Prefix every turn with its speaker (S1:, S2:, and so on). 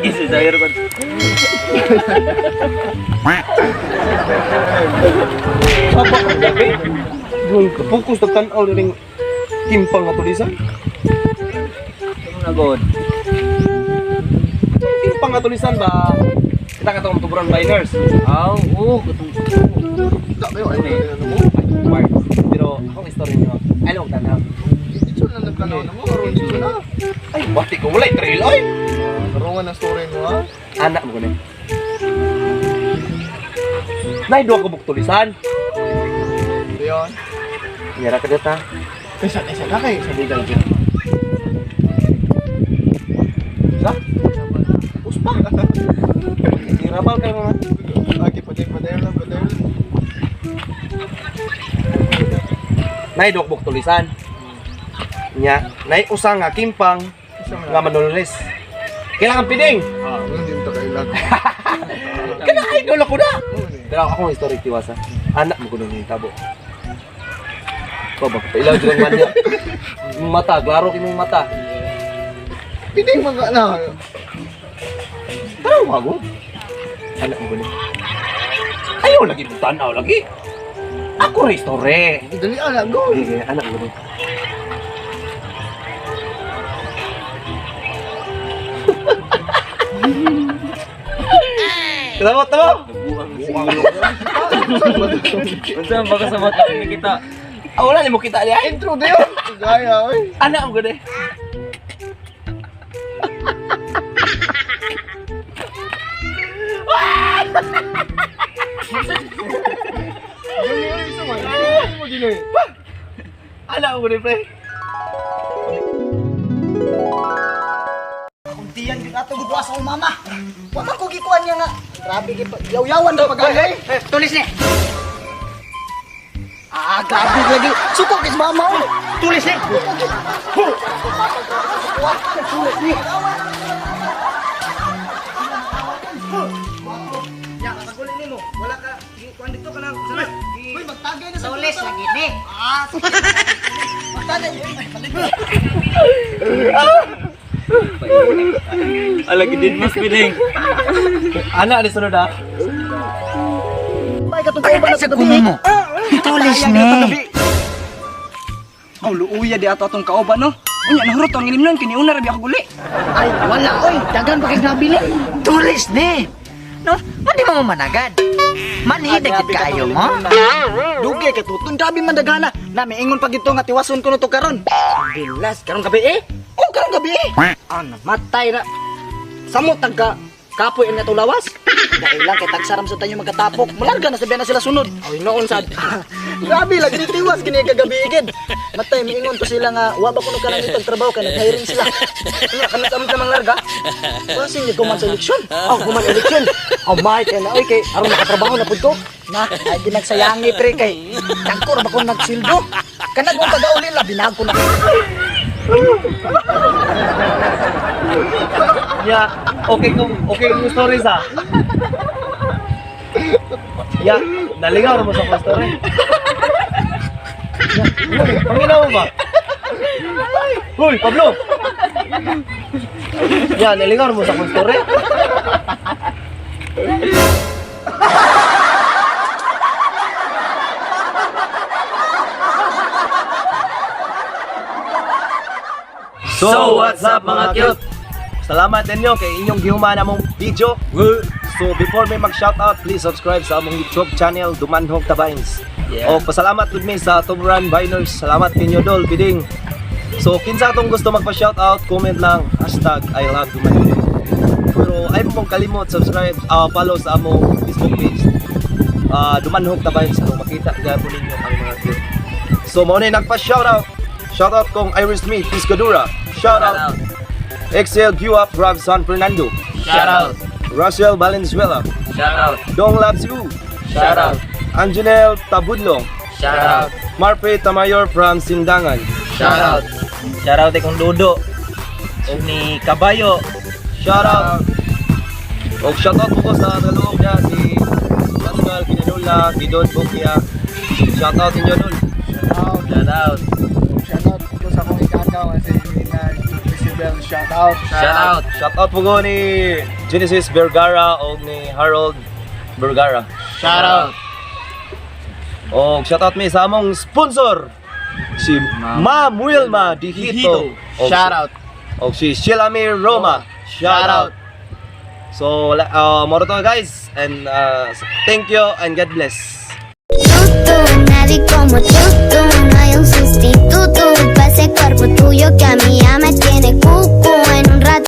S1: Gisi dayer ko.
S2: Apa ang gabi? Doon ka focus na tanaw na rin kimpang nga tulisan.
S1: Ano na god?
S2: Kimpang nga tulisan ba? Kita katong tuburan miners.
S1: Aw, katong.
S2: Mark. Pero akong story nyo, ay lang tanaw.
S3: Ito na nagkanaw na mo, karoon dito na.
S2: Ay, bati ko wala trail ay.
S3: Karoon ang story mo ha.
S2: Anak mo gani. Nay do ko buk tulisan.
S3: Ito yun.
S2: Nyara ka data.
S3: Isa na kayo sa bidang dyan.
S2: Sa? Uspa. Irabal kayo mga.
S3: Okay, patay lang.
S2: Nay do ko buk tulisan. Nya, nay usang nga kimpang nga manulis. Kailangan pining.
S3: Hindi mo kailan.
S2: Kana idol ako na. Pero ako ang story tiwasa. Anak mo kuno ni tabo. Ko ba ilaw jud man niya. Mata, klaro kimong mata.
S3: Pining mga na.
S2: Tara mo anak mo kuno. Ayaw lagi mo tanaw lagi. Ako ra story.
S3: Dali anak go.
S2: Sige, anak mo kuno. Salamat mo.
S1: Unsa ang baka sa mata ni kita?
S2: Ah, wala ni mo kita niya.
S3: Intro na yun. Gaya, oy.
S2: Anak mo kuno.
S3: Dali, oy, isa man. Ano mo din eh.
S2: Anak mo kuno, pre.
S4: Kuntiyan gyud ato gid sa mama. Wa man ko gikuan niya nga. Grabe gid yaw-yawan daw pagay. Tulis ni. Grabe lagi. Suko gid mama. Tulis ni. Tulis ni. Ya, pagulin nimo. Wala ka gikuan dito ka nang sana. Hoy, magtagay na sa tulis lagi ni. Magtagay.
S1: Alagi din mas piling.
S2: Anak di sunod ah.
S4: May katong ba sa gabi mo?
S5: Tulis ni. Aw luuya di ato atong kauban no. Unya nahurot ang ilimnon kini una ra bi ako guli.
S4: Ay, wala oy. Daghan pa kay nabili.
S5: Tulis ni. No, pwede mo managan. Manhidagit kayo mo.
S4: Dugi ka tutun grabe man daghana. Na miingon pag ito nga tiwason ko no to karon. Bilas karon gabi eh. Oh, karon gabi eh. Ano, matay na. Samot tagka kapoy ang natulawas. Dahil lang kay tagsaram sa tayo magkatapok. Malarga na sabihan na sila sunod. Ay noon sad. Grabe lagi tiwas kini kagabi igid. Matay miingon to sila nga wa ba kuno kanang itong trabaho kay nag-hiring sila. Nya kami sa mga larga. Kasi ni kuman sa eleksyon. Oh, kuman eleksyon. Oh, my kay na oy kay aron nakatrabaho na pud ko. Na ay ginagsayangi pre kay tangkor ba ko nagsildo. Kanag mo pagauli la binag ko na.
S2: Ya, okay kung stories ah. Ya, nalingaw mo sa kong story. Ya, panginaw mo ba? Hoy, Pablo! Ya, nalingaw mo sa kong story. So, what's up mga cute? Salamat ninyo kay inyong gihumana mong video. So, before may mag-shoutout, please subscribe sa among YouTube channel, Dumanhog Tabines. O, pasalamat with me sa Tuburan Biners. Salamat ninyo dol, biding. So, kinsa atong gusto magpa-shoutout, comment lang, hashtag I love Dumanhog. Pero, ay mo mong kalimot, subscribe, follow sa among Facebook page, Dumanhog Tabines. So, makita po ninyo ang mga cute. So, muna yung nagpa-shoutout. Shoutout kong Iris Smith, Piscadura. Shoutout. XL Q-Up, Rob San Fernando.
S1: Shoutout.
S2: Russell Valenzuela.
S1: Shoutout.
S2: Dong Labs U.
S1: Shoutout.
S2: Anjanel Tabudlong.
S1: Shoutout.
S2: Marpe Tamayor from Sindangan.
S1: Shoutout. Shoutout kong Dudo. O ni Kabayo.
S2: Shoutout. O shoutout po ko sa talong niya si Pascal Pinanola, si Don Bokia. Shoutout inyo Don.
S1: Shoutout.
S3: Shoutout ko sa akong ikakaw kasi Bell, shout out.
S1: Shout out.
S2: Shout out po ko ni Genesis Vergara o ni Harold Vergara.
S3: Shout out.
S2: O shout out mi sa among sponsor si Ma'am Wilma Dihito.
S3: Shout out.
S2: O si Shilami Roma. Shout out. So more to guys and thank you and God bless.
S6: Tú, nadie como tú.